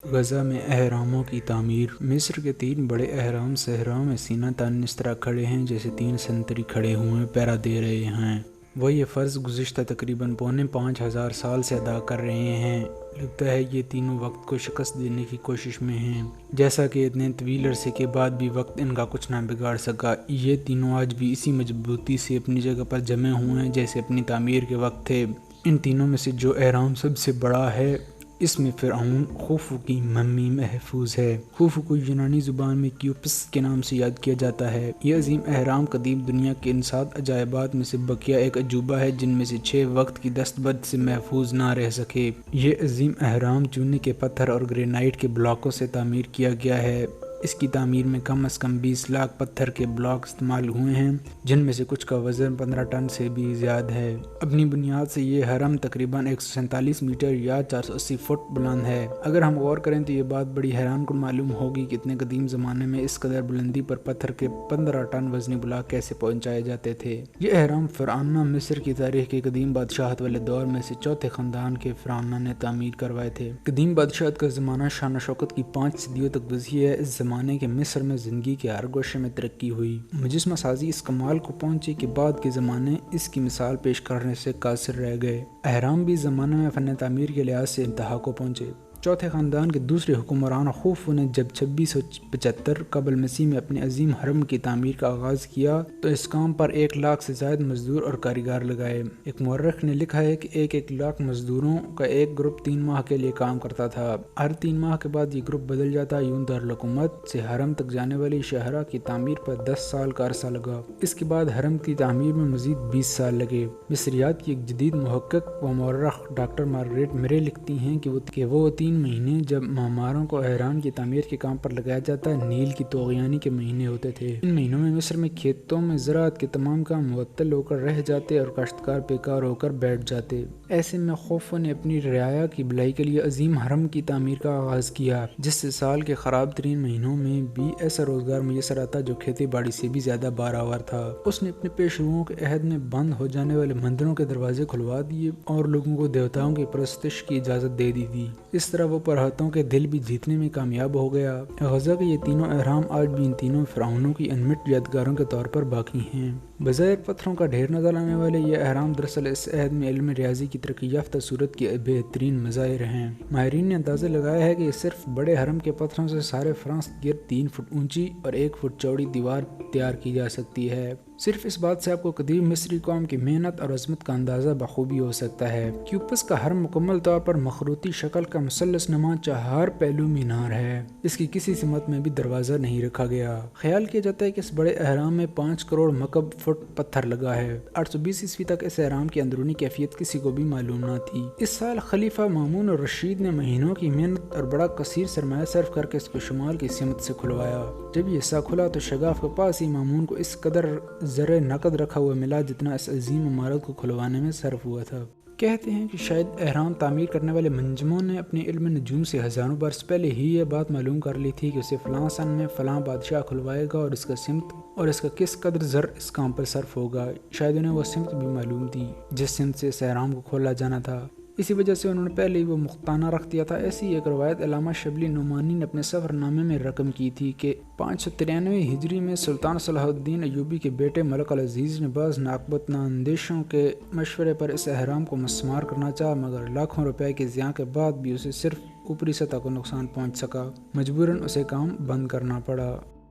غزہ میں اہراموں کی تعمیر۔ مصر کے 3 بڑے اہرام صحرا میں سینہ تان اس طرح کھڑے ہیں جیسے 3 سنتری کھڑے ہوئے پہرا دے رہے ہیں۔ وہ یہ فرض گزشتہ تقریباً 5,500 سال سے ادا کر رہے ہیں۔ لگتا ہے یہ تینوں وقت کو شکست دینے کی کوشش میں ہیں، جیسا کہ اتنے طویل عرصے کے بعد بھی وقت ان کا کچھ نہ بگاڑ سکا۔ یہ تینوں آج بھی اسی مضبوطی سے اپنی جگہ پر جمے ہوئے ہیں جیسے اپنی تعمیر کے وقت تھے۔ ان تینوں میں سے جو اہرام سب سے بڑا ہے، اس میں فرعون خوفو کی ممی محفوظ ہے۔ خوفو کو یونانی زبان میں کیوپس کے نام سے یاد کیا جاتا ہے۔ یہ عظیم اہرام قدیم دنیا کے ان 7 عجائبات میں سے بقیہ ایک عجوبہ ہے جن میں سے 6 وقت کی دستبرد سے محفوظ نہ رہ سکے۔ یہ عظیم اہرام چونے کے پتھر اور گرینائٹ کے بلاکوں سے تعمیر کیا گیا ہے۔ اس کی تعمیر میں کم از کم 20 لاکھ پتھر کے بلاک استعمال ہوئے ہیں، جن میں سے کچھ کا وزن 15 ٹن سے بھی زیادہ ہے۔ اپنی بنیاد سے یہ حرم تقریباً 147 میٹر یا 480 فٹ بلند ہے۔ اگر ہم غور کریں تو یہ بات بڑی حیران کن معلوم ہوگی کہ اتنے قدیم زمانے میں اس قدر بلندی پر پتھر کے 15 ٹن وزنی بلاک کیسے پہنچائے جاتے تھے۔ یہ اہرام فرعونہ مصر کی تاریخ کے قدیم بادشاہت والے دور میں سے چوتھے خاندان کے فرعونہ نے تعمیر کروائے تھے۔ قدیم بادشاہت کا زمانہ شان و شوکت کی 5 صدیوں تک وسیع ہے۔ اس زمانے کے مصر میں زندگی کے ہر گوشے میں ترقی ہوئی۔ مجسمہ سازی اس کمال کو پہنچی کہ بعد کے زمانے اس کی مثال پیش کرنے سے قاصر رہ گئے۔ اہرام بھی اس زمانے میں فن تعمیر کے لحاظ سے انتہا کو پہنچے۔ چوتھے خاندان کے دوسرے حکمران خوفو نے جب 2675 قبل مسیح میں اپنے عظیم حرم کی تعمیر کا آغاز کیا تو اس کام پر 1 لاکھ سے زائد مزدور اور کاریگر لگائے۔ ایک مورخ نے لکھا ہے کہ 1 لاکھ مزدوروں کا ایک گروپ 3 ماہ کے لیے کام کرتا تھا۔ ہر 3 ماہ کے بعد یہ گروپ بدل جاتا۔ یوں دارالحکومت سے حرم تک جانے والی شاہراہ کی تعمیر پر 10 سال کا عرصہ لگا۔ اس کے بعد حرم کی تعمیر میں مزید 20 سال لگے۔ مصریات کی ایک جدید محقق و مورخ ڈاکٹر مارگریٹ میرے لکھتی ہیں کہ وہ 3 مہینے جب معماروں کو اہرام کی تعمیر کے کام پر لگایا جاتا ہے نیل کی طغیانی کے مہینے ہوتے تھے۔ ان مہینوں میں مصر میں کھیتوں میں زراعت کے تمام کام معطل ہو کر رہ جاتے اور کاشتکار بیکار ہو کر بیٹھ جاتے۔ ایسے میں خوفو نے اپنی رعایا کی بھلائی کے لیے عظیم حرم کی تعمیر کا آغاز کیا، جس سے سال کے خراب ترین مہینوں میں بھی ایسا روزگار میسر آتا جو کھیتی باڑی سے بھی زیادہ بارآور تھا۔ اس نے اپنے پیش روؤں کے عہد میں بند ہو جانے والے مندروں کے دروازے کھلوا دیے اور لوگوں کو دیوتاؤں کی پرستش کی اجازت دے دی تھی۔ اس طرح وہ پرہاتوں کے دل بھی جیتنے میں کامیاب ہو گیا۔ غزہ کے یہ تینوں اہرام آج بھی ان تینوں فرعونوں کی انمٹ یادگاروں کے طور پر باقی ہیں۔ بظاہر پتھروں کا ڈھیر نظر آنے والے یہ اہرام دراصل اس عہد میں علم ریاضی کی ترقی یافتہ صورت کے بہترین مظاہر ہیں۔ ماہرین نے اندازہ لگایا ہے کہ یہ صرف بڑے حرم کے پتھروں سے سارے فرانس گرد 3 فٹ اونچی اور 1 فٹ چوڑی دیوار تیار کی جا سکتی ہے۔ صرف اس بات سے آپ کو قدیم مصری قوم کی محنت اور عظمت کا اندازہ بخوبی ہو سکتا ہے۔ کیوپس کا حرم مکمل طور پر مخروطی شکل کا مثلث نما 4 پہلو مینار ہے۔ اس کی کسی سمت میں بھی دروازہ نہیں رکھا گیا۔ خیال کیا جاتا ہے کہ اس بڑے اہرام میں 5 کروڑ مکعب فٹ پتھر لگا ہے۔ 820 عیسوی تک اس اہرام کی اندرونی کیفیت کسی کو بھی معلوم نہ تھی۔ اس سال خلیفہ مامون الرشید نے مہینوں کی محنت اور بڑا کثیر سرمایہ صرف کر کے اس کو شمال کی سمت سے کھلوایا۔ جب یہ حصہ کھلا تو شگاف کے پاس ہی مامون کو اس قدر زر نقد رکھا ہوا ملا جتنا اس عظیم عمارت کو کھلوانے میں صرف ہوا تھا۔ کہتے ہیں کہ شاید اہرام تعمیر کرنے والے منجموں نے اپنے علم نجوم سے ہزاروں برس پہلے ہی یہ بات معلوم کر لی تھی کہ اسے فلاں سن میں فلاں بادشاہ کھلوائے گا اور اس کا سمت اور اس کا کس قدر زر اس کام پر صرف ہوگا۔ شاید انہیں وہ سمت بھی معلوم تھی جس سمت سے اس اہرام کو کھولا جانا تھا، اسی وجہ سے انہوں نے پہلے ہی وہ مختانہ رکھ دیا تھا۔ ایسی ایک روایت علامہ شبلی نعمانی نے اپنے سفر نامے میں رقم کی تھی کہ 593 ہجری میں سلطان صلاح الدین ایوبی کے بیٹے ملک العزیز نے بعض ناقبت اندیشوں کے مشورے پر اس اہرام کو مسمار کرنا چاہا، مگر لاکھوں روپے کے زیاں کے بعد بھی اسے صرف اوپری سطح کو نقصان پہنچ سکا۔ مجبوراً اسے کام بند کرنا پڑا۔